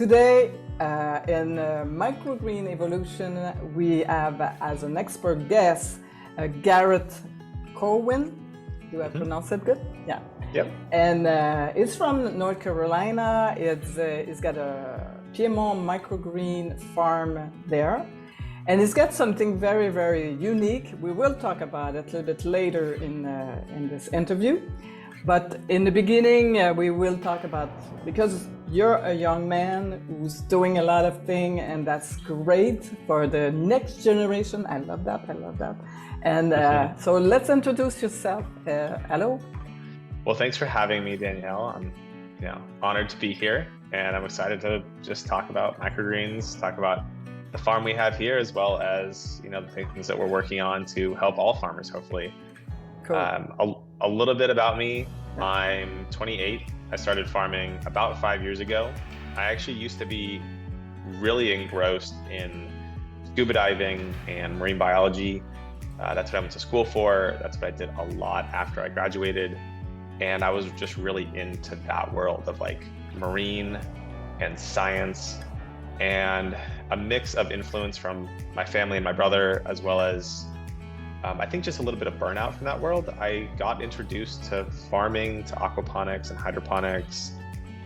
Today in Microgreen Evolution, we have as an expert guest Garrett Corwin. Do I pronounce it good? Yeah. Yep. And it's from North Carolina. It's got a Piedmont microgreen farm there. And it's got something very, very unique. We will talk about it a little bit later in this interview. But in the beginning, we will talk about, because you're a young man who's doing a lot of things, and that's great for the next generation. I love that. And so let's introduce yourself. Hello. Well, thanks for having me, Danielle. I'm honored to be here, and I'm excited to just talk about microgreens, talk about the farm we have here, as well as the things that we're working on to help all farmers, hopefully. Cool. A little bit about me. I'm 28. I started farming about 5 years ago. I actually used to be really engrossed in scuba diving and marine biology. That's what I went to school for. That's what I did a lot after I graduated. And I was just really into that world of like marine and science, and a mix of influence from my family and my brother, as well as I think just a little bit of burnout from that world. I got introduced to farming, to aquaponics and hydroponics,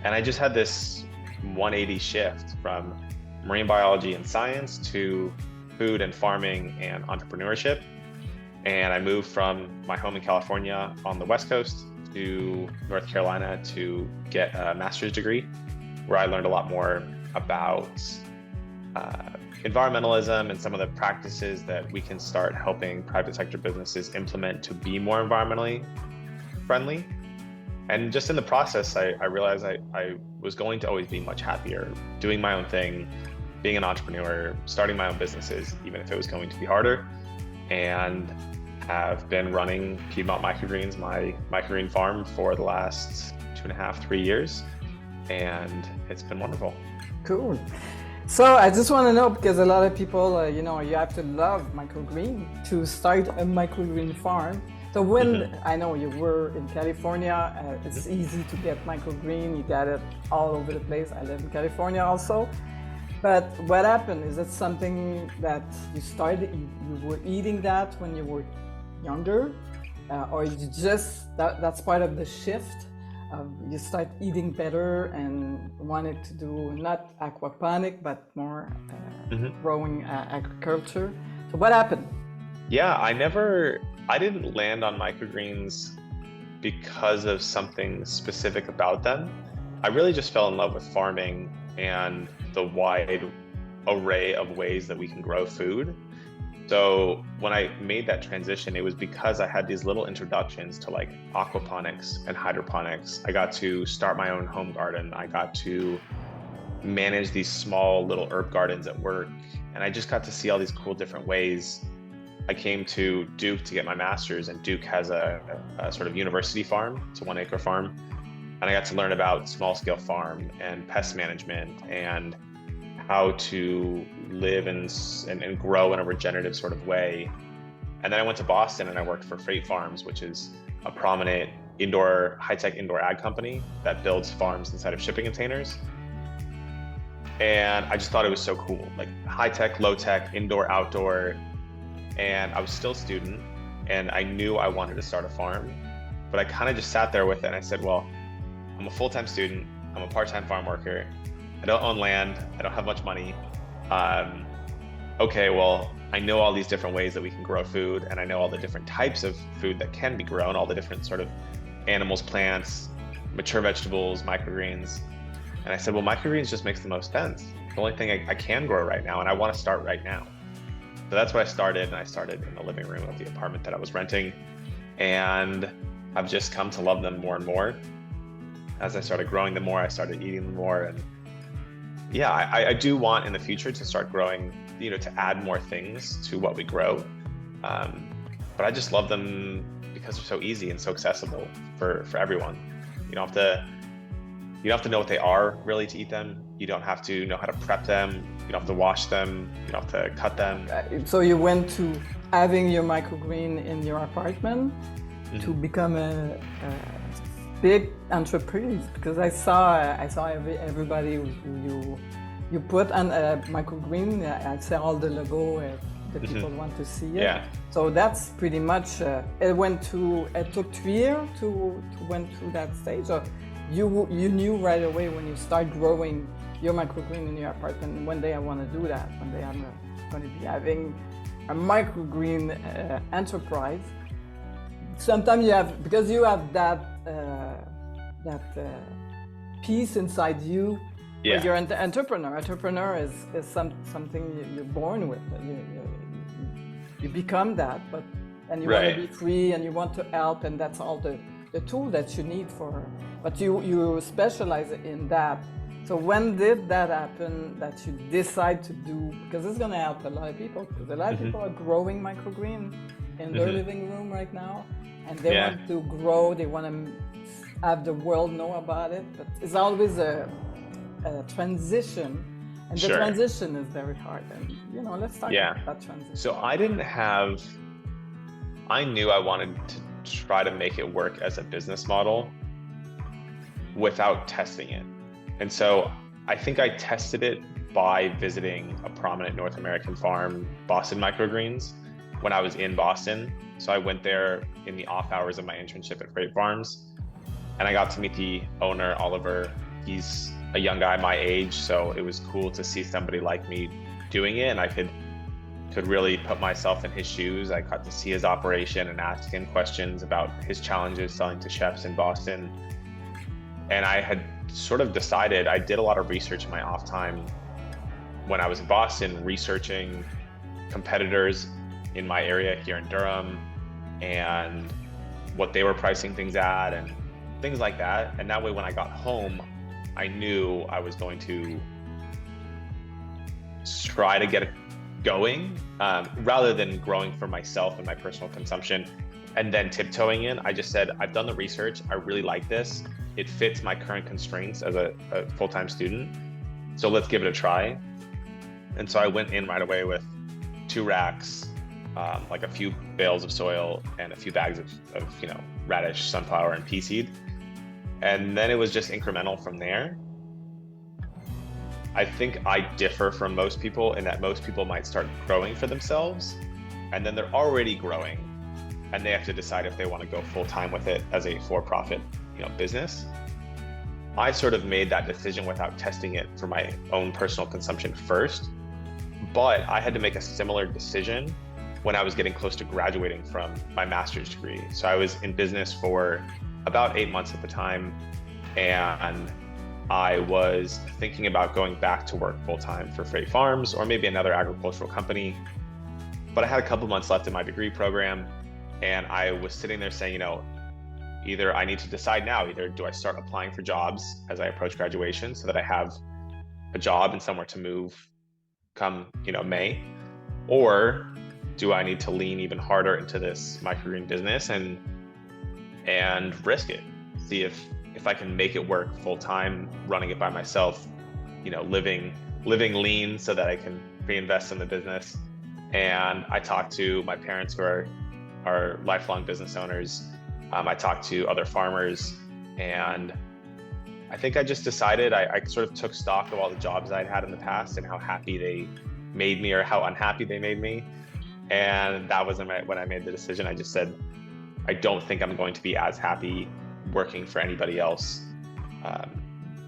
and I just had this 180 shift from marine biology and science to food and farming and entrepreneurship. And I moved from my home in California on the West Coast to North Carolina to get a master's degree, where I learned a lot more about environmentalism and some of the practices that we can start helping private sector businesses implement to be more environmentally friendly. And just in the process, I realized I was going to always be much happier doing my own thing, being an entrepreneur, starting my own businesses, even if it was going to be harder. And have been running Piedmont Microgreens, my microgreen farm, for the last 2.5, 3 years. And it's been wonderful. Cool. So I just want to know, because a lot of people, you have to love microgreen to start a microgreen farm. So when I know you were in California, it's easy to get microgreen. You got it all over the place. I live in California also. But what happened? Is it something that you started, you were eating that when you were younger? Or you just, that's part of the shift? You start eating better and wanted to do not aquaponic, but more growing agriculture. So what happened? Yeah, I didn't land on microgreens because of something specific about them. I really just fell in love with farming and the wide array of ways that we can grow food. So when I made that transition, it was because I had these little introductions to like aquaponics and hydroponics. I got to start my own home garden. I got to manage these small little herb gardens at work. And I just got to see all these cool different ways. I came to Duke to get my master's, and Duke has a sort of university farm. It's a 1-acre farm. And I got to learn about small scale farm and pest management and how to live and grow in a regenerative sort of way. And then I went to Boston and I worked for Freight Farms, which is a prominent high-tech indoor ag company that builds farms inside of shipping containers. And I just thought it was so cool, like high-tech, low-tech, indoor, outdoor. And I was still a student, and I knew I wanted to start a farm, but I kind of just sat there with it and I said, well, I'm a full-time student, I'm a part-time farm worker, I don't own land, I don't have much money. Okay, well, I know all these different ways that we can grow food, and I know all the different types of food that can be grown, all the different sort of animals, plants, mature vegetables, microgreens. And I said, well, microgreens just makes the most sense. The only thing I can grow right now, and I want to start right now. So that's what I started, and I started in the living room of the apartment that I was renting. And I've just come to love them more and more. As I started growing them more, I started eating them more. And yeah, I do want in the future to start growing, to add more things to what we grow. But I just love them because they're so easy and so accessible for everyone. You don't have to know what they are really to eat them. You don't have to know how to prep them. You don't have to wash them. You don't have to cut them. So you went to having your microgreen in your apartment to become a big entreprise, because I saw everybody you put on a microgreen. I see all the logo. The people want to see it. Yeah. So that's pretty much. It took 3 years to went through that stage. Or you knew right away when you start growing your microgreen in your apartment. One day I want to do that. One day I'm going to be having a microgreen enterprise. Sometimes you have, because you have that piece inside you. Yeah. You're an entrepreneur. Entrepreneur is something you're born with. You become that, and you want to be free and you want to help, and that's all the tool that you need for. But you specialize in that. So when did that happen that you decide to do? Because it's going to help a lot of people. Because a lot of people are growing microgreen in their living room right now, and they want to grow. They want to have the world know about it. But it's always a transition, and the transition is very hard. And let's talk about that transition. So I knew I wanted to try to make it work as a business model without testing it. And so I think I tested it by visiting a prominent North American farm, Boston Microgreens, when I was in Boston. So I went there in the off hours of my internship at Freight Farms, and I got to meet the owner, Oliver. He's a young guy my age, so it was cool to see somebody like me doing it, and I could really put myself in his shoes. I got to see his operation and ask him questions about his challenges selling to chefs in Boston. And I had sort of decided, I did a lot of research in my off time when I was in Boston, researching competitors in my area here in Durham and what they were pricing things at and things like that. And that way, when I got home, I knew I was going to try to get it going rather than growing for myself and my personal consumption and then tiptoeing in. I just said, I've done the research. I really like this. It fits my current constraints as a full-time student. So let's give it a try. And so I went in right away with 2 racks, like a few bales of soil and a few bags of radish, sunflower, and pea seed. And then it was just incremental from there. I think I differ from most people in that most people might start growing for themselves, and then they're already growing, and they have to decide if they want to go full-time with it as a for-profit business. I sort of made that decision without testing it for my own personal consumption first, but I had to make a similar decision when I was getting close to graduating from my master's degree. So I was in business for about 8 months at the time, and I was thinking about going back to work full-time for Freight Farms or maybe another agricultural company. But I had a couple months left in my degree program, and I was sitting there saying, either I need to decide now, either do I start applying for jobs as I approach graduation so that I have a job and somewhere to move come, May, or do I need to lean even harder into this microgreen business and risk it, see if I can make it work full time, running it by myself, living lean so that I can reinvest in the business. And I talked to my parents, who are lifelong business owners. I talked to other farmers, and I think I just decided, I sort of took stock of all the jobs I'd had in the past and how happy they made me or how unhappy they made me. And that was when I made the decision. I just said, I don't think I'm going to be as happy working for anybody else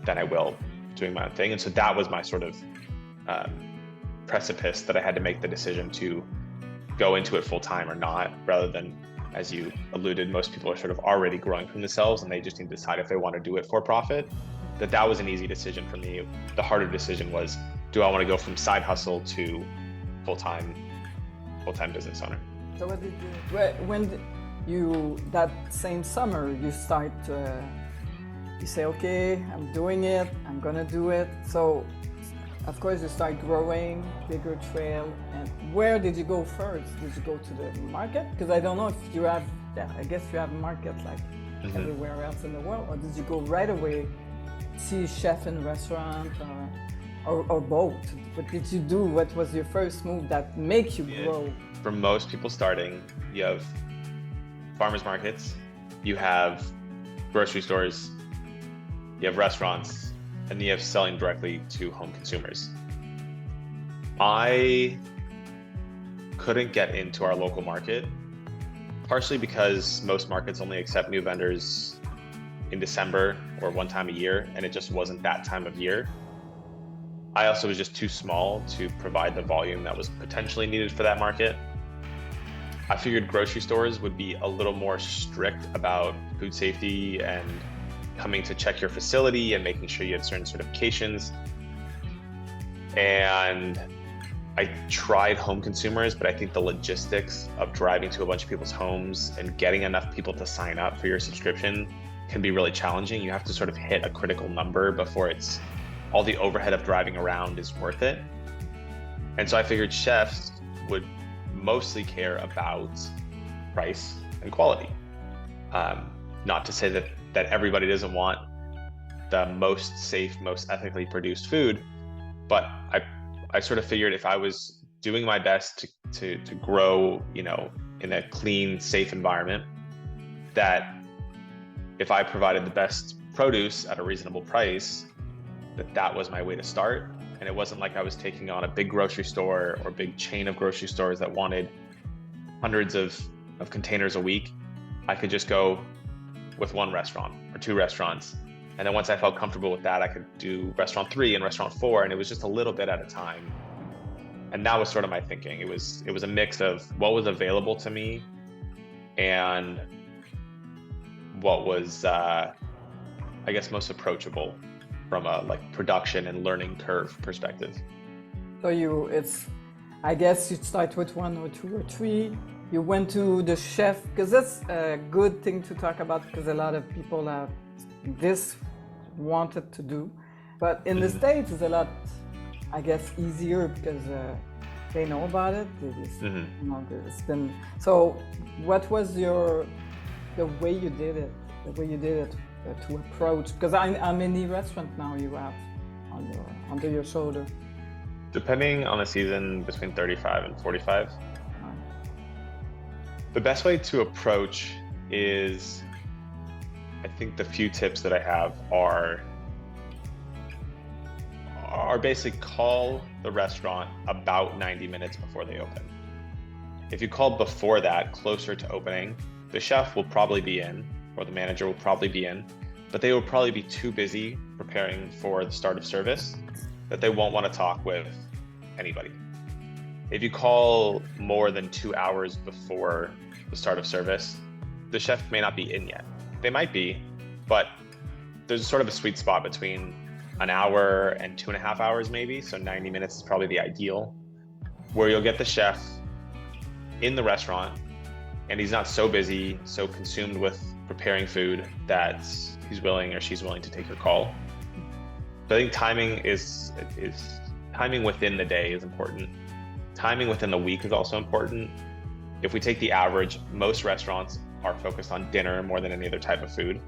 than I will doing my own thing. And so that was my sort of precipice that I had to make the decision to go into it full time or not, rather than, as you alluded, most people are sort of already growing from themselves and they just need to decide if they want to do it for profit. That was an easy decision for me. The harder decision was, do I want to go from side hustle to full-time business owner? So what did you, that same summer, you start, you say, okay, I'm doing it, I'm gonna do it. So of course you start growing, bigger trail. And where did you go first? Did you go to the market? Because I don't know if you have, I guess you have markets like everywhere else in the world, or did you go right away, see chef in restaurant, or both? What did you do? What was your first move that make you grow? For most people starting, you have farmers markets, you have grocery stores, you have restaurants, and you have selling directly to home consumers. I couldn't get into our local market, partially because most markets only accept new vendors in December or one time a year, and it just wasn't that time of year. I also was just too small to provide the volume that was potentially needed for that market. I figured grocery stores would be a little more strict about food safety and coming to check your facility and making sure you had certain certifications. And I tried home consumers, but I think the logistics of driving to a bunch of people's homes and getting enough people to sign up for your subscription can be really challenging. You have to sort of hit a critical number before it's all the overhead of driving around is worth it. And so I figured chefs would mostly care about price and quality. Not to say that everybody doesn't want the most safe, most ethically produced food, but I sort of figured if I was doing my best to grow, in a clean, safe environment, that if I provided the best produce at a reasonable price, that was my way to start. And it wasn't like I was taking on a big grocery store or big chain of grocery stores that wanted hundreds of containers a week. I could just go with one restaurant or two restaurants. And then once I felt comfortable with that, I could do restaurant 3 and restaurant 4. And it was just a little bit at a time. And that was sort of my thinking. It was a mix of what was available to me and what was, I guess, most approachable from a production and learning curve perspective. So I guess you start with 1 or 2 or 3. You went to the chef, because that's a good thing to talk about, because a lot of people have this wanted to do. But in the States, it's a lot, I guess, easier because they know about it. It's been, so what was the way you did it? The way you did it to approach? Because how many restaurants now you have under your shoulder? Depending on the season, between 35 and 45. The best way to approach is, I think the few tips that I have are basically call the restaurant about 90 minutes before they open. If you call before that, closer to opening, the chef will probably be in, or the manager will probably be in, but they will probably be too busy preparing for the start of service that they won't want to talk with anybody. If you call more than 2 hours before the start of service, the chef may not be in yet. They might be, but there's sort of a sweet spot between an hour and 2.5 hours maybe, so 90 minutes is probably the ideal, where you'll get the chef in the restaurant and he's not so busy, so consumed with preparing food that he's willing or she's willing to take your call. So I think timing within the day is important. Timing within the week is also important. If we take the average, most restaurants are focused on dinner more than any other type of food.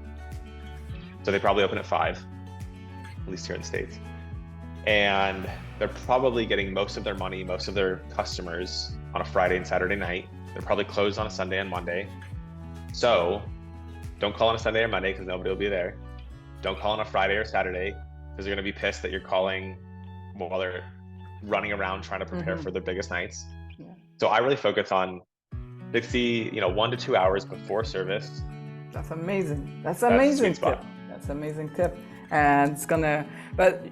So they probably open at 5, at least here in the States. And they're probably getting most of their money, most of their customers on a Friday and Saturday night. They're probably closed on a Sunday and Monday. So don't call on a Sunday or Monday because nobody will be there. Don't call on a Friday or Saturday because they're going to be pissed that you're calling while they're running around trying to prepare for their biggest nights. Yeah. So I really focus on 1 to 2 hours before service. That's amazing. That's amazing tip. That's amazing tip. And but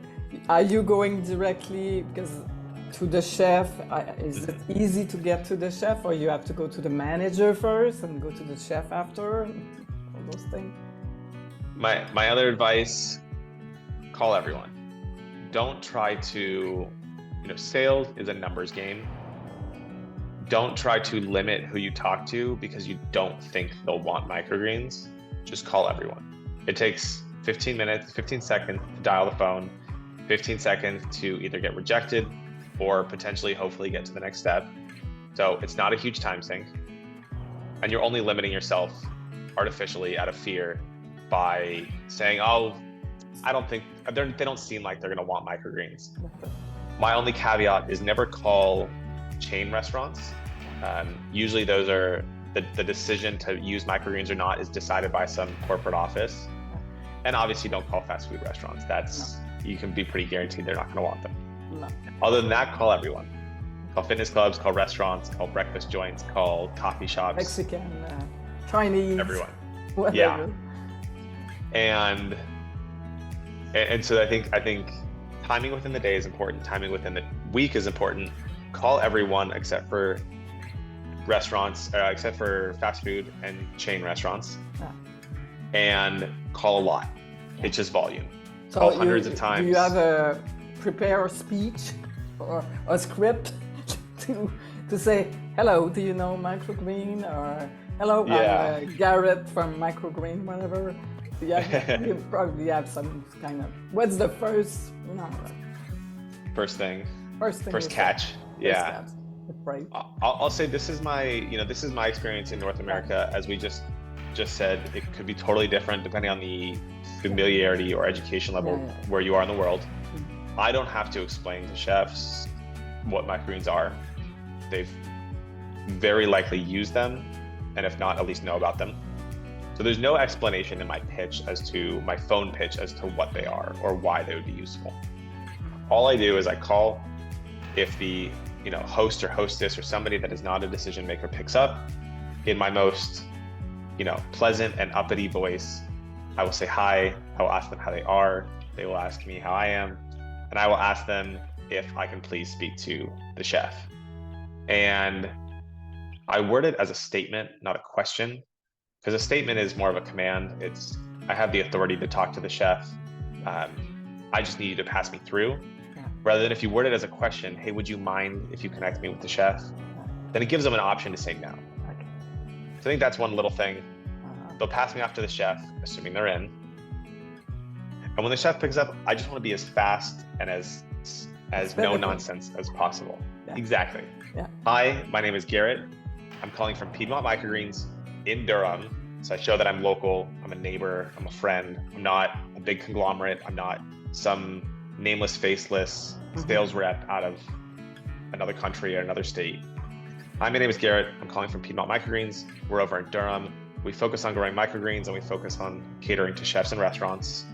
are you going directly to the chef? Is it easy to get to the chef, or you have to go to the manager first and go to the chef after? All those things. My other advice, call everyone. Don't try to, sales is a numbers game. Don't try to limit who you talk to because you don't think they'll want microgreens. Just call everyone. It takes 15 seconds to dial the phone, 15 seconds to either get rejected or potentially hopefully get to the next step. So it's not a huge time sink. And you're only limiting yourself artificially out of fear by saying, oh, I don't think, they don't seem like they're gonna want microgreens. My only caveat is never call chain restaurants. Usually those are the decision to use microgreens or not is decided by some corporate office. And obviously don't call fast food restaurants. You can be pretty guaranteed they're not going to want them. No. Other than that, call everyone. Call fitness clubs, call restaurants, call breakfast joints, call coffee shops. Mexican, Chinese. Everyone. Whatever. Yeah. And so I think timing within the day is important. Timing within the week is important. Call everyone except for restaurants, except for fast food and chain restaurants. Yeah. And call a lot. It's just volume. So call hundreds of times. Do you have prepare a speech or a script to say, hello, do you know Microgreen? Or hello, I'm Garrett from Microgreen, whatever. You probably have some kind of, what's the first, First thing. First catch. Yeah. Right. I'll say this is my experience in North America. As we just said, it could be totally different depending on the familiarity or education level where you are in the world. I don't have to explain to chefs what microgreens are. They've very likely used them, and if not, at least know about them. So there's no explanation in my phone pitch as to what they are or why they would be useful. All I do is I call. If the host or hostess or somebody that is not a decision maker picks up, in my most pleasant and uppity voice, I will say hi. I will ask them how they are. They will ask me how I am, and I will ask them if I can please speak to the chef. And I word it as a statement, not a question, because a statement is more of a command. I have the authority to talk to the chef. I just need you to pass me through. Rather than if you word it as a question, hey, would you mind if you connect me with the chef? Then it gives them an option to say no. Okay. So I think that's one little thing. They'll pass me off to the chef, assuming they're in. And when the chef picks up, I just want to be as fast and as no nonsense as possible. Yeah. Exactly. Yeah. Hi, my name is Garrett. I'm calling from Piedmont Microgreens in Durham. So I show that I'm local, I'm a neighbor, I'm a friend. I'm not a big conglomerate. I'm not some nameless, faceless sales rep out of another country or another state. Hi, my name is Garrett. I'm calling from Piedmont Microgreens. We're over in Durham. We focus on growing microgreens and we focus on catering to chefs and restaurants.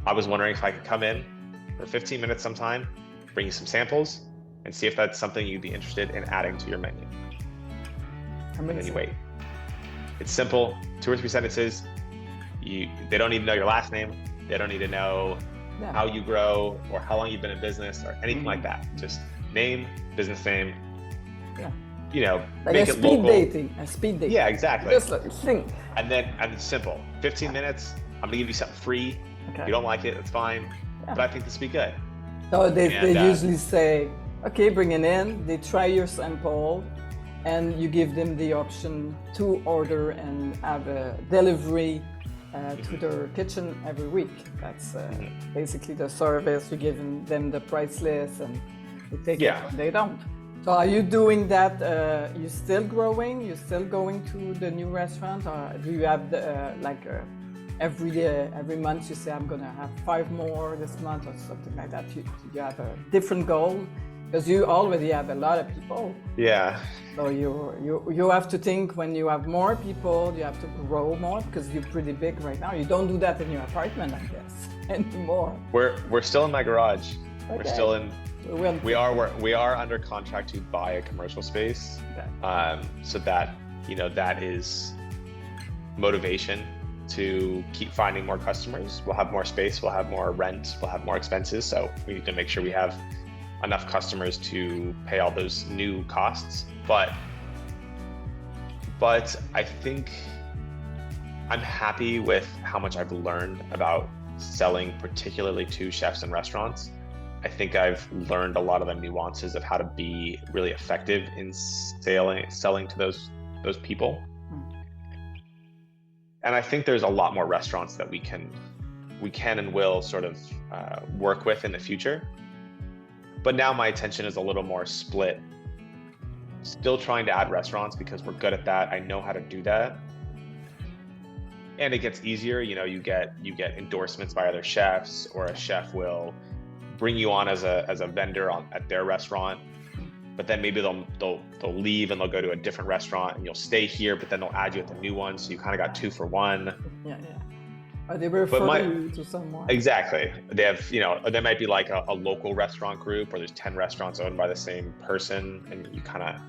I was wondering if I could come in for 15 minutes sometime, bring you some samples, and see if that's something you'd be interested in adding to your menu. And then you wait. It's simple, 2 or 3 sentences. They don't need to know your last name. They don't need to know how you grow or how long you've been in business or anything like that. Just name, business name. Yeah. Like make it local. A speed dating. Yeah, exactly. Just like think. And it's simple. 15 minutes. I'm gonna give you something free. Okay. If you don't like it, it's fine. Yeah. But I think this would be good. So they usually say, okay, bring it in. They try your sample, and you give them the option to order and have a delivery to their kitchen every week. That's basically the service. You're giving them the price list and they take it or they don't. So are you doing that? You still growing? You still going to the new restaurant? Or do you have every month you say, I'm gonna have 5 more this month or something like that? You have a different goal? Because you already have a lot of people. Yeah. So you have to think when you have more people, you have to grow more because you're pretty big right now. You don't do that in your apartment, I guess, anymore. We're still in my garage. Okay. We're still in. We are under contract to buy a commercial space. Okay. So that that is motivation to keep finding more customers. We'll have more space. We'll have more rent. We'll have more expenses. So we need to make sure we have enough customers to pay all those new costs. But I think I'm happy with how much I've learned about selling, particularly to chefs and restaurants. I think I've learned a lot of the nuances of how to be really effective in selling to those people. And I think there's a lot more restaurants that we can and will sort of work with in the future. But now my attention is a little more split. Still trying to add restaurants because we're good at that. I know how to do that. And it gets easier. You get endorsements by other chefs, or a chef will bring you on as a vendor at their restaurant. but then maybe they'll leave and they'll go to a different restaurant and you'll stay here, but then they'll add you at the new one. So you kind of got 2 for 1. Yeah. Or they refer you to someone. Exactly. They have, there might be like a local restaurant group, or there's 10 restaurants owned by the same person, and you kind of.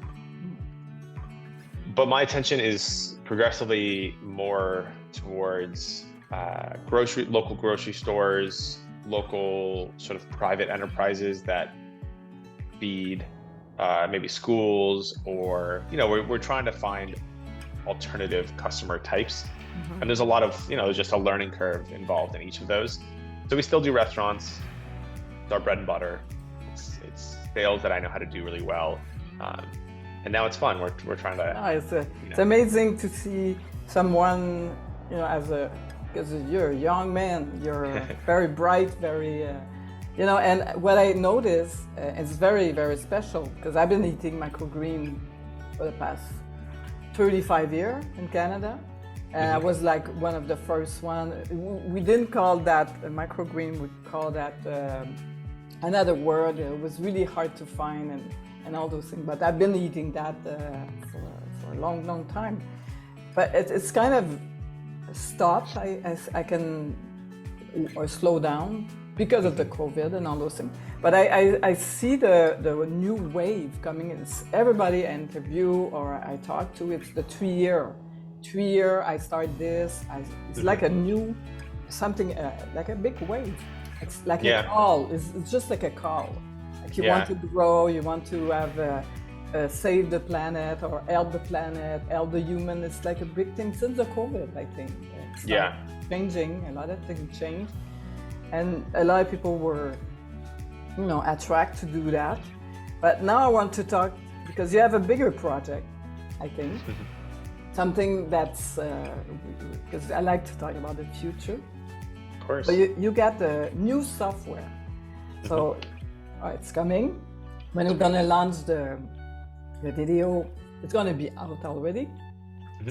But my attention is progressively more towards local grocery stores, local sort of private enterprises that feed maybe schools, or we're trying to find alternative customer types. And there's a lot of there's just a learning curve involved in each of those. So we still do restaurants. It's our bread and butter. It's sales that I know how to do really well, and now it's fun. We're trying to. It's amazing to see someone because you're a young man. You're very bright, very. And what I noticed is very, very special, because I've been eating microgreen for the past 35 years in Canada. And I was like one of the first one. We didn't call that a microgreen, we call that another word. It was really hard to find and all those things. But I've been eating that for a long, long time. But it's kind of stopped, I can, or slow down, because of the COVID and all those things. But I see the new wave coming in. Everybody I interview or I talk to, it's the 3 year I start this. It's like a new something, like a big wave. It's like a call. It's just like a call. Like you want to grow, you want to have save the planet or help the planet, help the human. It's like a big thing since the COVID, I think. It's changing. A lot of things change. And a lot of people were, attracted to do that. But now I want to talk, because you have a bigger project, I think. Something that's, because I like to talk about the future. Of course. So you got the new software. So it's coming. When we're gonna launch the video, it's gonna be out already.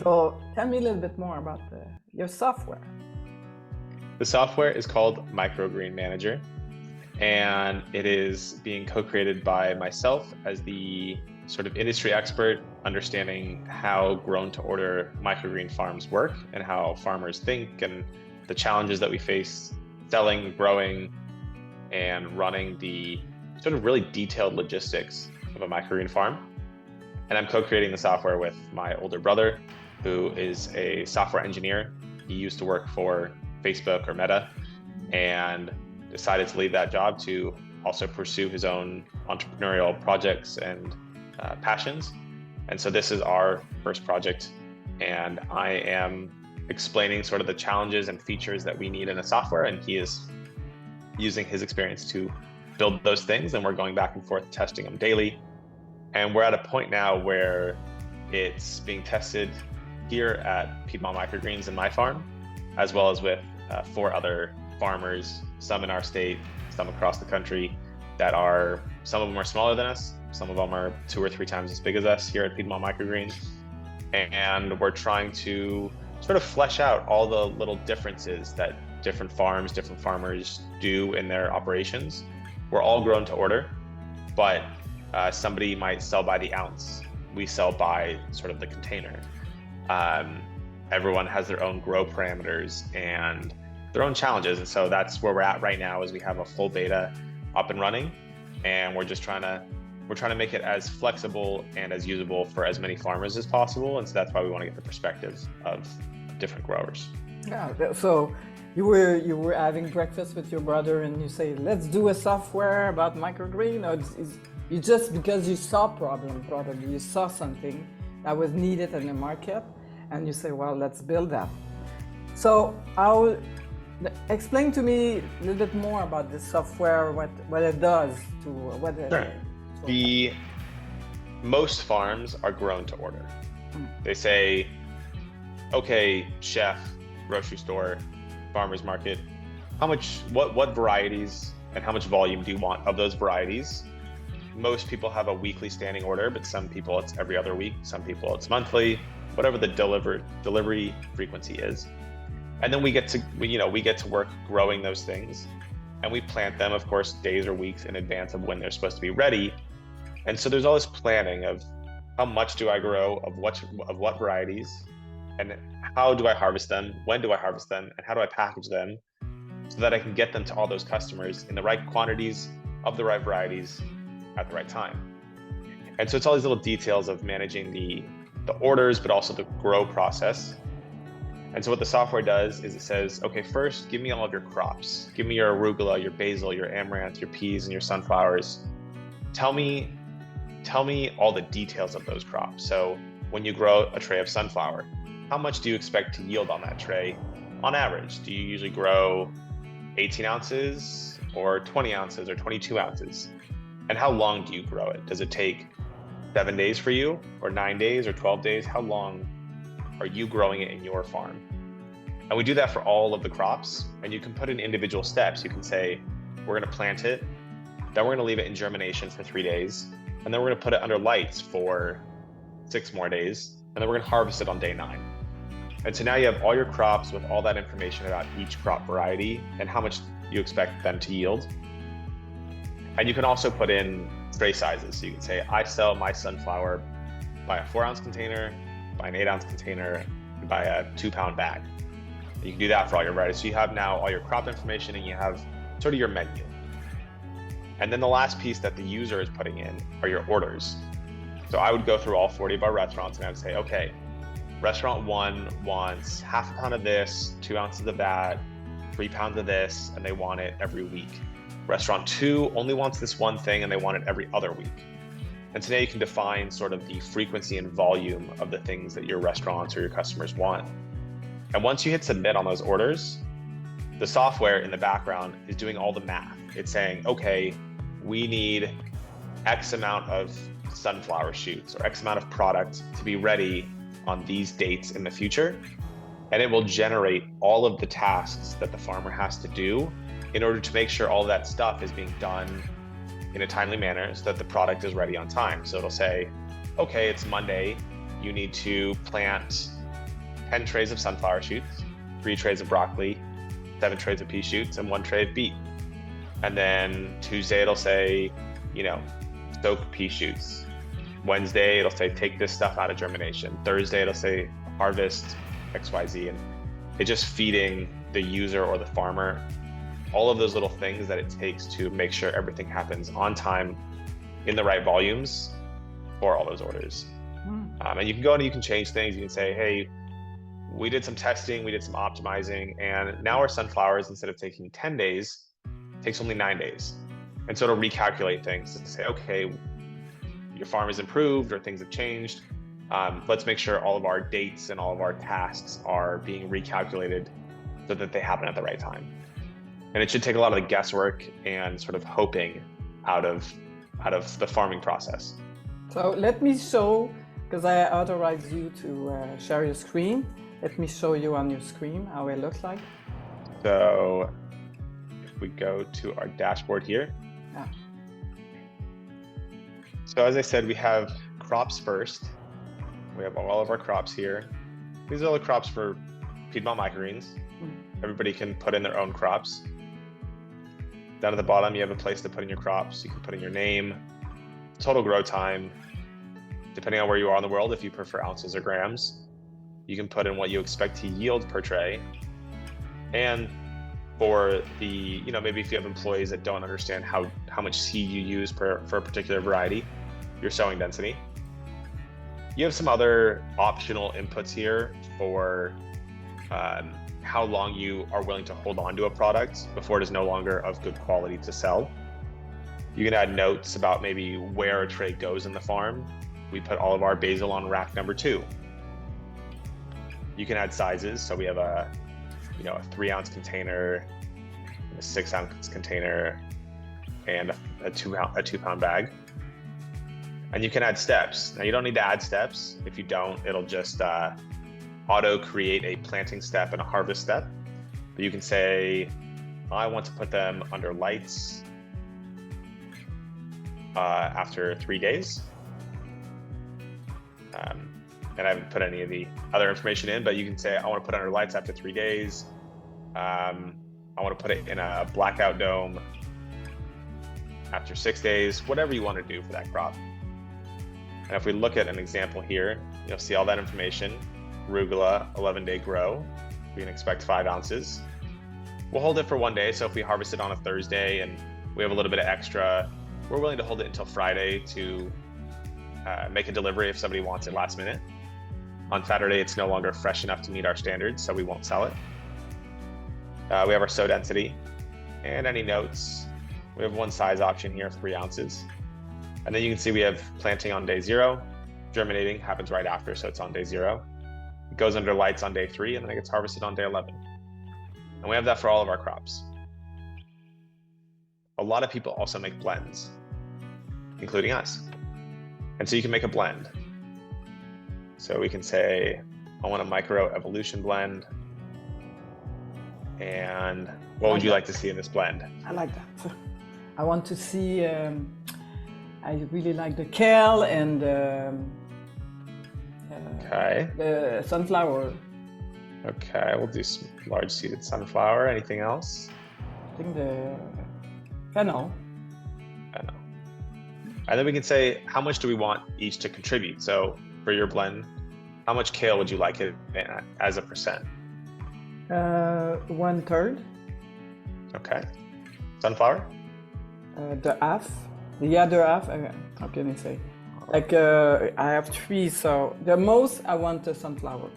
So tell me a little bit more about your software. The software is called Microgreen Manager, and it is being co-created by myself as the sort of industry expert, understanding how grown-to-order microgreen farms work and how farmers think and the challenges that we face selling, growing, and running the sort of really detailed logistics of a microgreen farm. And I'm co-creating the software with my older brother, who is a software engineer. He used to work for Facebook or Meta, and decided to leave that job to also pursue his own entrepreneurial projects and passions. And so this is our first project, and I am explaining sort of the challenges and features that we need in a software, and he is using his experience to build those things, and we're going back and forth testing them daily. And we're at a point now where it's being tested here at Piedmont Microgreens in my farm, as well as with 4 other farmers, some in our state, some across the country, that are, some of them are smaller than us, some of them are 2 or 3 times as big as us here at Piedmont Microgreens. And we're trying to sort of flesh out all the little differences that different farms, different farmers do in their operations. We're all grown to order, but somebody might sell by the ounce. We sell by sort of the container. Everyone has their own grow parameters and their own challenges. And so that's where we're at right now, is we have a full beta up and running, and we're just trying to make it as flexible and as usable for as many farmers as possible. And so that's why we want to get the perspective of different growers. Yeah, so you were having breakfast with your brother and you say, let's do a software about microgreen, or you just, because you saw problem, probably you saw something that was needed in the market, and you say, well, let's build that. So explain to me a little bit more about this software, what it does to what it. Sure. Most farms are grown to order. They say, okay, chef, grocery store, farmer's market, what varieties and how much volume do you want of those varieties? Most people have a weekly standing order, but some people it's every other week, some people it's monthly, whatever the delivery frequency is. And then we get to work growing those things, and we plant them, of course, days or weeks in advance of when they're supposed to be ready. And so there's all this planning of how much do I grow of what varieties, and how do I harvest them, when do I harvest them, and how do I package them so that I can get them to all those customers in the right quantities of the right varieties at the right time. And so it's all these little details of managing the orders, but also the grow process. And so what the software does is it says, okay, first give me all of your crops. Give me your arugula, your basil, your amaranth, your peas, and your sunflowers. Tell me all the details of those crops. So when you grow a tray of sunflower, how much do you expect to yield on that tray on average? Do you usually grow 18 ounces or 20 ounces or 22 ounces? And how long do you grow it? Does it take 7 days for you, or 9 days, or 12 days? How long are you growing it in your farm? And we do that for all of the crops, and you can put in individual steps. You can say, we're gonna plant it, then we're gonna leave it in germination for 3 days, and then we're gonna put it under lights for 6 more days, and then we're gonna harvest it on day 9. And so now you have all your crops with all that information about each crop variety and how much you expect them to yield. And you can also put in tray sizes. So you can say, I sell my sunflower by a 4-ounce container, by an 8-ounce container, and by a 2-pound bag. And you can do that for all your varieties. So you have now all your crop information, and you have sort of your menu. And then the last piece that the user is putting in are your orders. So I would go through all 40 of our restaurants, and I would say, okay, restaurant 1 wants half a pound of this, 2 ounces of that, 3 pounds of this, and they want it every week. Restaurant 2 only wants this one thing, and they want it every other week. And so now you can define sort of the frequency and volume of the things that your restaurants or your customers want. And once you hit submit on those orders, the software in the background is doing all the math. It's saying, okay, we need X amount of sunflower shoots or X amount of product to be ready on these dates in the future. And it will generate all of the tasks that the farmer has to do in order to make sure all of that stuff is being done in a timely manner so that the product is ready on time. So it'll say, okay, it's Monday, you need to plant 10 trays of sunflower shoots, 3 trays of broccoli, 7 trays of pea shoots, and 1 tray of beet. And then Tuesday it'll say, soak pea shoots. Wednesday it'll say, take this stuff out of germination. Thursday it'll say, harvest XYZ. And it's just feeding the user or the farmer all of those little things that it takes to make sure everything happens on time in the right volumes for all those orders. And you can go and you can change things. You can say, hey, we did some testing, we did some optimizing, and now our sunflowers, instead of taking 10 days, takes only 9 days. And so it'll recalculate things to say, okay, your farm has improved or things have changed. Let's make sure all of our dates and all of our tasks are being recalculated so that they happen at the right time. And it should take a lot of the guesswork and sort of hoping out of the farming process. So let me show, because I authorize you to share your screen. Let me show you on your screen how it looks like. So if we go to our dashboard here. Yeah. So as I said, we have crops first. We have all of our crops here. These are all the crops for Piedmont Microgreens. Everybody can put in their own crops. Down at the bottom, you have a place to put in your crops. You can put in your name, total grow time, depending on where you are in the world, if you prefer ounces or grams. You can put in what you expect to yield per tray. And for the, maybe if you have employees that don't understand how much seed you use for a particular variety, your sowing density. You have some other optional inputs here for how long you are willing to hold on to a product before it is no longer of good quality to sell. You can add notes about maybe where a tray goes in the farm. We put all of our basil on rack number 2. You can add sizes. So we have a 3-ounce container, a 6-ounce container, and a 2-pound bag. And you can add steps. Now you don't need to add steps. If you don't, it'll just auto create a planting step and a harvest step. But you can say, I want to put them under lights after 3 days. And I haven't put any of the other information in, but you can say, I want to put it under lights after 3 days. I want to put it in a blackout dome after 6 days, whatever you want to do for that crop. And if we look at an example here, you'll see all that information. Arugula, 11-day grow. We can expect 5 ounces. We'll hold it for 1 day. So if we harvest it on a Thursday and we have a little bit of extra, we're willing to hold it until Friday to make a delivery if somebody wants it last minute. On Saturday, it's no longer fresh enough to meet our standards, so we won't sell it. We have our sow density and any notes. We have one size option here of 3 ounces. And then you can see we have planting on day 0. Germinating happens right after, so it's on day 0. It goes under lights on day 3, and then it gets harvested on day 11. And we have that for all of our crops. A lot of people also make blends, including us. And so you can make a blend. So we can say, I want a Micro Evolution blend. And what would you like to see in this blend? I like that. I want to see, I really like the kale and the sunflower. Okay, we'll do some large seeded sunflower. Anything else? I think the fennel. Fennel. And then we can say, how much do we want each to contribute? So for your blend, how much kale would you like it as a percent? 1/3. Okay. Sunflower? The half. The other half, how can I say? Like I have 3, so the most I want the sunflower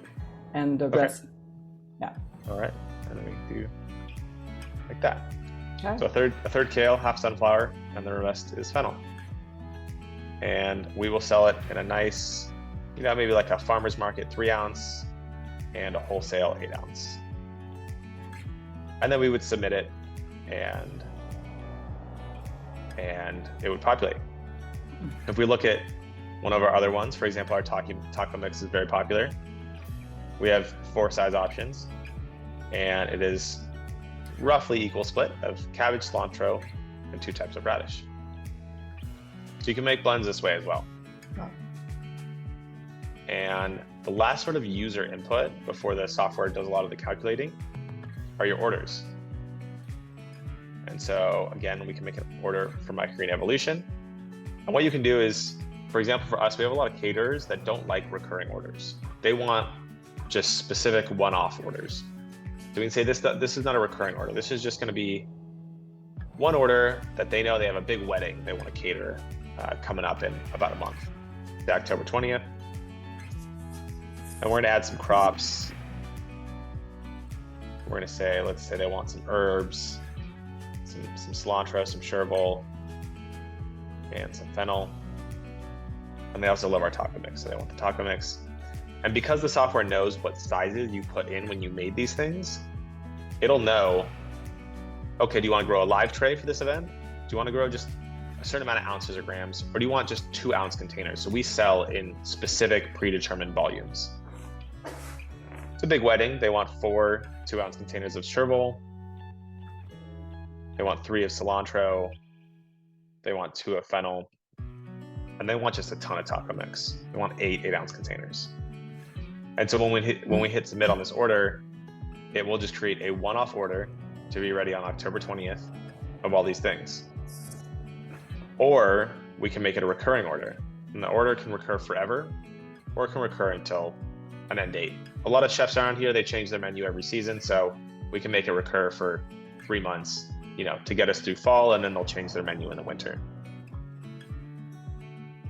and the rest. Yeah. All right. And then we can do like that. Okay. So a third kale, half sunflower, and the rest is fennel. And we will sell it in a nice, maybe like a farmer's market 3 ounce and a wholesale 8 ounce. And then we would submit it and it would populate. If we look at one of our other ones, for example, our taco mix is very popular. We have 4 size options, and it is roughly equal split of cabbage, cilantro, and 2 types of radish. So you can make blends this way as well. Oh. And the last sort of user input before the software does a lot of the calculating are your orders. And so again, we can make an order for Microgreen Evolution. And what you can do is, for example, for us, we have a lot of caterers that don't like recurring orders. They want just specific one-off orders. So we can say this is not a recurring order. This is just going to be one order that they know they have a big wedding they want to cater coming up in about a month, October 20th. And we're going to add some crops. We're going to say, let's say they want some herbs, some cilantro, some chervil, and some fennel. And they also love our taco mix, so they want the taco mix. And because the software knows what sizes you put in when you made these things, it'll know, okay, do you want to grow a live tray for this event? Do you want to grow just a certain amount of ounces or grams? Or do you want just 2 ounce containers? So we sell in specific predetermined volumes. It's a big wedding. They want 4 2 ounce containers of chervil. They want 3 of cilantro. They want 2 of fennel. And they want just a ton of taco mix. They want 8 ounce containers. And so when we hit submit on this order, it will just create a one-off order to be ready on October 20th of all these things. Or we can make it a recurring order. And the order can recur forever, or it can recur until an end date. A lot of chefs around here, they change their menu every season, so we can make it recur for 3 months, to get us through fall, and then they'll change their menu in the winter.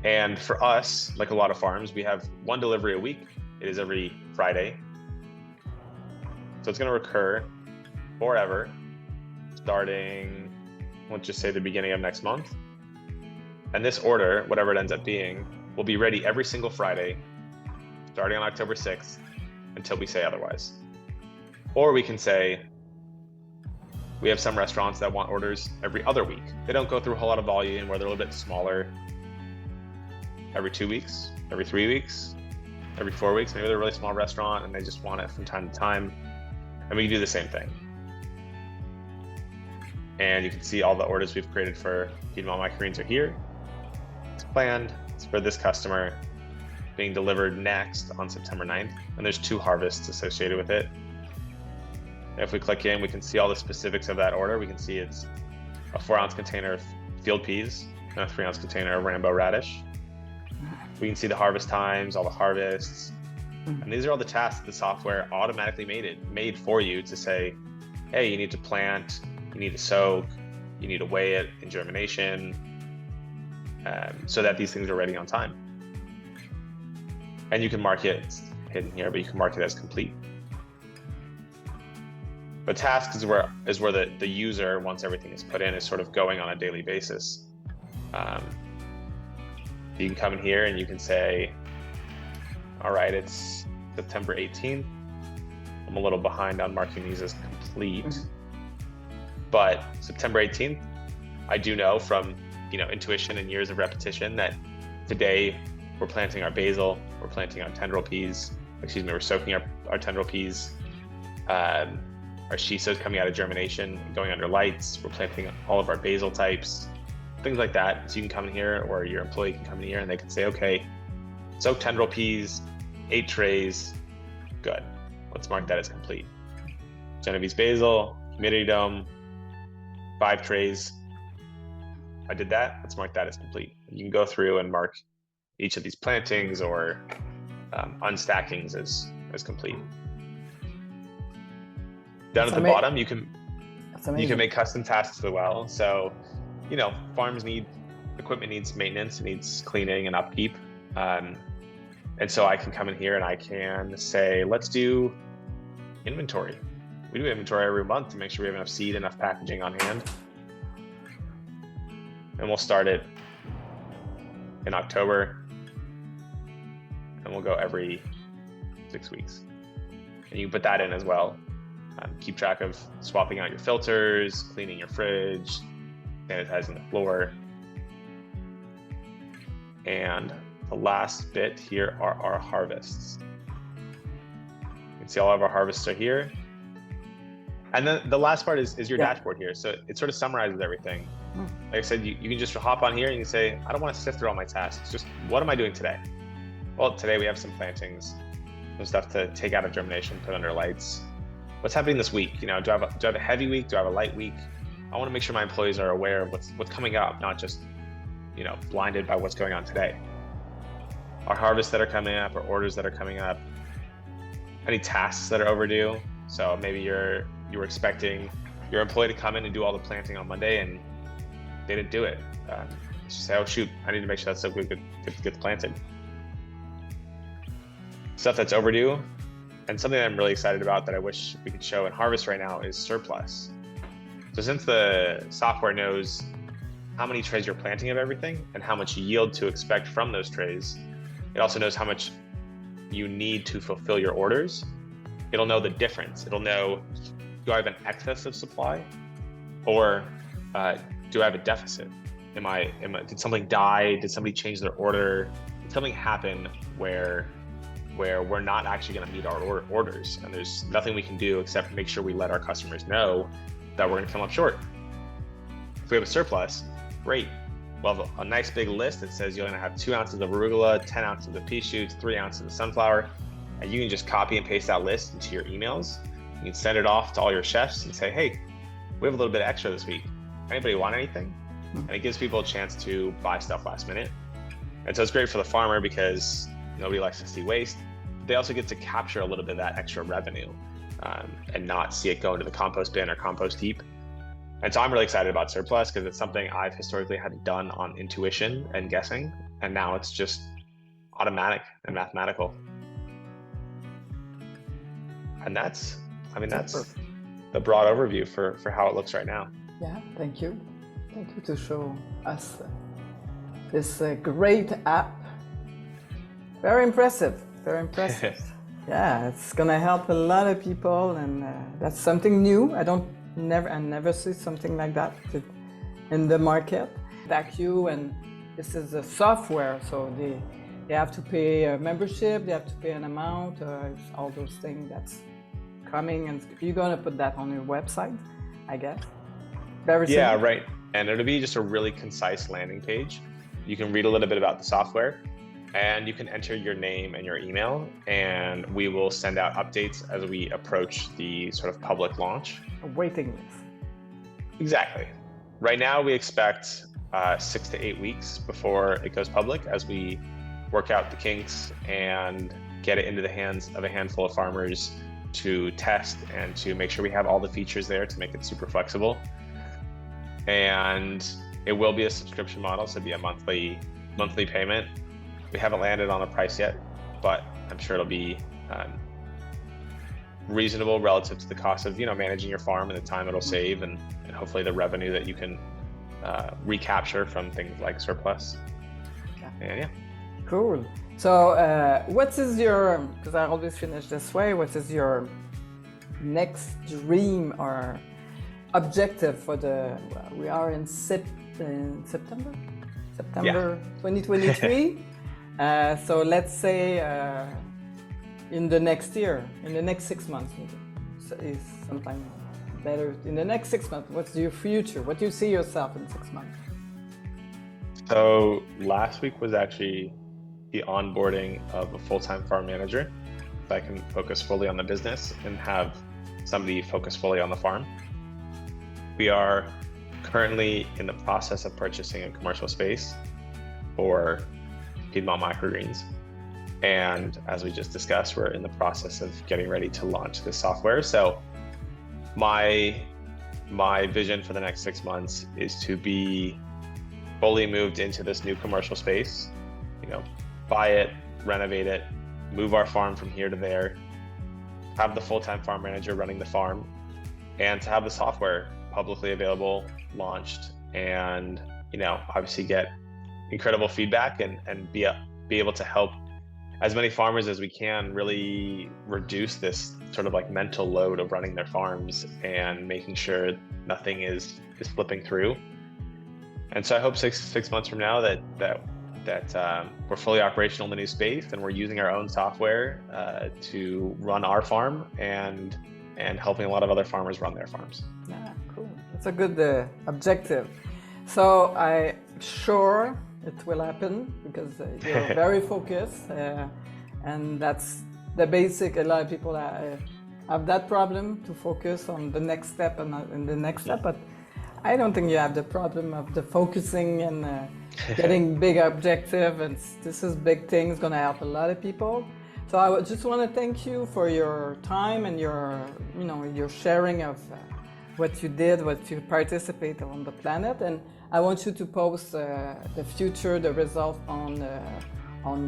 And for us, like a lot of farms, we have 1 delivery a week. It is every Friday. So it's going to recur forever, starting, let's just say the beginning of next month. And this order, whatever it ends up being, will be ready every single Friday, starting on October 6th, until we say otherwise. Or we can say, we have some restaurants that want orders every other week. They don't go through a whole lot of volume, where they're a little bit smaller. Every 2 weeks, every 3 weeks, every 4 weeks. Maybe they're a really small restaurant and they just want it from time to time. And we can do the same thing. And you can see all the orders we've created for Piedmont Microgreens are here. It's planned. It's for this customer, being delivered next on September 9th. And there's 2 harvests associated with it. And if we click in, we can see all the specifics of that order. We can see it's a 4 ounce container of field peas in a 3-ounce container of Rambo radish. We can see the harvest times, all the harvests. And these are all the tasks that the software automatically made for you to say, hey, you need to plant, you need to soak, you need to weigh it in germination, so that these things are ready on time. And you can mark it, it's hidden here, but you can mark it as complete. But tasks is where the user, once everything is put in, is sort of going on a daily basis. You can come in here and you can say, all right, it's September 18th. I'm a little behind on marking these as complete, but September 18th, I do know from intuition and years of repetition that today we're planting our basil, we're planting our tendril peas, we're soaking our tendril peas. Our shiso is coming out of germination, going under lights. We're planting all of our basil types, things like that. So you can come in here, or your employee can come in here and they can say, okay, soak tendril peas, 8 trays, good. Let's mark that as complete. Genovese basil, humidity dome, 5 trays. I did that, let's mark that as complete. You can go through and mark each of these plantings or unstackings as complete. Down at the bottom, you can make custom tasks as well. So, farms equipment needs maintenance, it needs cleaning and upkeep. And so I can come in here and I can say, let's do inventory. We do inventory every month to make sure we have enough seed, enough packaging on hand. And we'll start it in October. And we'll go every 6 weeks. And you can put that in as well. Keep track of swapping out your filters, cleaning your fridge, sanitizing the floor. And the last bit here are our harvests. You can see all of our harvests are here. And then the last part is your dashboard here. So it sort of summarizes everything. Like I said, you can just hop on here and you can say, I don't want to sift through all my tasks. Just what am I doing today? Well, today we have some plantings, some stuff to take out of germination, put under lights. What's happening this week? Do I have a heavy week? Do I have a light week? I want to make sure my employees are aware of what's coming up, not just, blinded by what's going on today. Our harvests that are coming up, or orders that are coming up, any tasks that are overdue. So maybe you were expecting your employee to come in and do all the planting on Monday and they didn't do it. Just say, oh shoot, I need to make sure that stuff gets planted. Stuff that's overdue, and something that I'm really excited about that I wish we could show in Harvest right now is surplus. So since the software knows how many trays you're planting of everything and how much yield to expect from those trays, it also knows how much you need to fulfill your orders. It'll know the difference. It'll know, do I have an excess of supply, or do I have a deficit? Did something die? Did somebody change their order? Did something happen where we're not actually going to meet our orders, and there's nothing we can do except make sure we let our customers know that we're going to come up short. If we have a surplus, great. We'll have a nice big list that says you're going to have 2 ounces of arugula, 10 ounces of pea shoots, 3 ounces of sunflower, and you can just copy and paste that list into your emails. You can send it off to all your chefs and say, hey, we have a little bit extra this week. Anybody want anything? And it gives people a chance to buy stuff last minute. And so it's great for the farmer because nobody likes to see waste. They also get to capture a little bit of that extra revenue and not see it go into the compost bin or compost heap. And so I'm really excited about surplus because it's something I've historically had done on intuition and guessing, and now it's just automatic and mathematical. And that's the broad overview for how it looks right now. Yeah, thank you. Thank you to show us this great app. Very impressive, very impressive. Yeah, it's gonna help a lot of people, and that's something new. I never see something like that in the market. Vacuum, and this is a software, so they have to pay a membership, they have to pay an amount, all those things that's coming, and you're gonna put that on your website, I guess. Very simple. Yeah, right. And it'll be just a really concise landing page. You can read a little bit about the software, and you can enter your name and your email, and we will send out updates as we approach the sort of public launch. A waiting list. Exactly. Right now, we expect 6 to 8 weeks before it goes public, as we work out the kinks and get it into the hands of a handful of farmers to test and to make sure we have all the features there to make it super flexible. And it will be a subscription model, so it'll be a monthly payment. We haven't landed on a price yet, but I'm sure it'll be reasonable relative to the cost of managing your farm and the time it'll save, and hopefully the revenue that you can recapture from things like surplus. And yeah. Cool. So what is your, because I always finish this way, what is your next dream or objective for we are in September Yeah. 2023. So let's say in the next year, in the next 6 months, maybe. So is sometime better. In the next 6 months, what's your future? What do you see yourself in 6 months? So last week was actually the onboarding of a full-time farm manager, so I can focus fully on the business and have somebody focus fully on the farm. We are currently in the process of purchasing a commercial space for Piedmont Microgreens. And as we just discussed, we're in the process of getting ready to launch this software. So my vision for the next 6 months is to be fully moved into this new commercial space, buy it, renovate it, move our farm from here to there, have the full-time farm manager running the farm, and to have the software publicly available, launched, and obviously get incredible feedback and be able to help as many farmers as we can really reduce this sort of like mental load of running their farms and making sure nothing is flipping through. And so I hope six months from now that we're fully operational in the new space and we're using our own software to run our farm and helping a lot of other farmers run their farms. Yeah, cool. That's a good objective. So I'm sure it will happen because you're very focused, and that's the basic. A lot of people have that problem to focus on the next step and in the next step, but I don't think you have the problem of the focusing and getting big objective, and this is big thing. It's gonna help a lot of people. So I just want to thank you for your time and your sharing of what you did, what you participate on the planet, and I want you to post the result on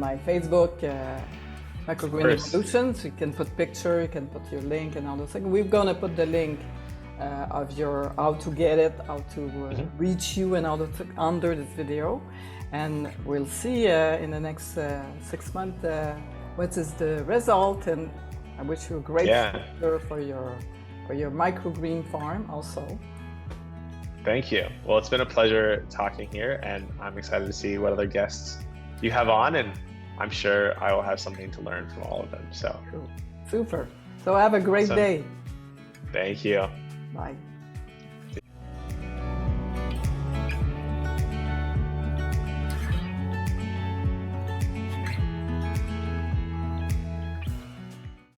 my Facebook, Microgreens Evolution. So you can put picture, you can put your link and all those things. We're gonna put the link of your how to get it, how to reach you, and all that under this video, and we'll see in the next 6 months what is the result. And I wish you a great future for your microgreen farm also. Thank you. Well, it's been a pleasure talking here, and I'm excited to see what other guests you have on, and I'm sure I will have something to learn from all of them. So cool. Super. So have a great day. Thank you. Bye.